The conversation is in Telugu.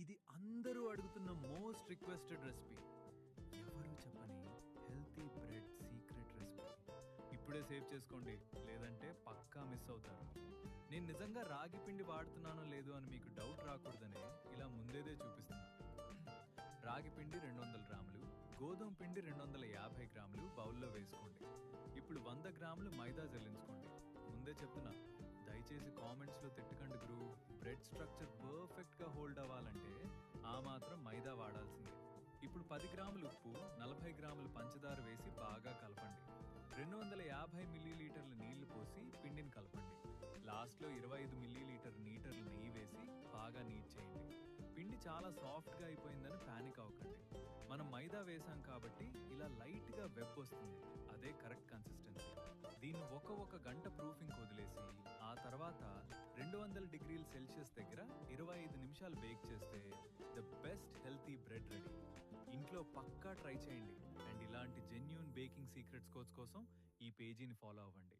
ఇది అందరూ అడుగుతున్న మోస్ట్ రిక్వెస్టెడ్ రెసిపీ. ఎవరు చెప్పని హెల్తీ బ్రెడ్ సీక్రెట్ రెసిపీ. ఇప్పుడే సేవ్ చేసుకోండి, లేదంటే పక్కా మిస్ అవుతారు. నేను నిజంగా రాగి పిండి వాడుతున్నానో లేదో అని మీకు డౌట్ రాకూడదనే ఇలా ముందేదే చూపిస్తున్నా. రాగి పిండి 200 గ్రాములు, గోధుమ పిండి 250 గ్రాములు బౌల్లో వేసుకోండి. ఇప్పుడు 100 గ్రాములు మైదా జల్లించుకోండి. ముందే చెప్తున్నా, దయచేసి కామెంట్స్లో తిట్టకండి గురు. బ్రెడ్ స్ట్రక్చర్ పర్ఫెక్ట్గా హోల్డ్ అవ్వాలంటే ఆ మాత్రం మైదా వాడాల్సిందే. ఇప్పుడు 10 గ్రాములు ఉప్పు, 40 గ్రాములు పంచదార వేసి బాగా కలపండి. 250 మిల్లీలీటర్ల నీళ్లు పోసి పిండిని కలపండి. లాస్ట్లో 25 మిల్లీలీటర్ నెయ్యి వేసి బాగా నీట్ చేయండి. పిండి చాలా సాఫ్ట్గా అయిపోయిందని పానిక్ అవ్వకండి. మనం మైదా వేసాం కాబట్టి ఇలా లైట్గా వెబ్ వస్తుంది. అదే కరెక్ట్ కన్సిస్టెన్సీ. దీన్ని ఒక గంట ప్రూఫింగ్ వదిలేసి ఆ తర్వాత 200 డిగ్రీల సెల్సియస్ దగ్గర 25 నిమిషాలు బేక్ చేస్తే the best healthy bread ready. ఇంట్లో పక్కా ట్రై చేయండి. అండ్ ఇలాంటి జెన్యూన్ బేకింగ్ సీక్రెట్స్ కోసం ఈ పేజీని ఫాలో అవ్వండి.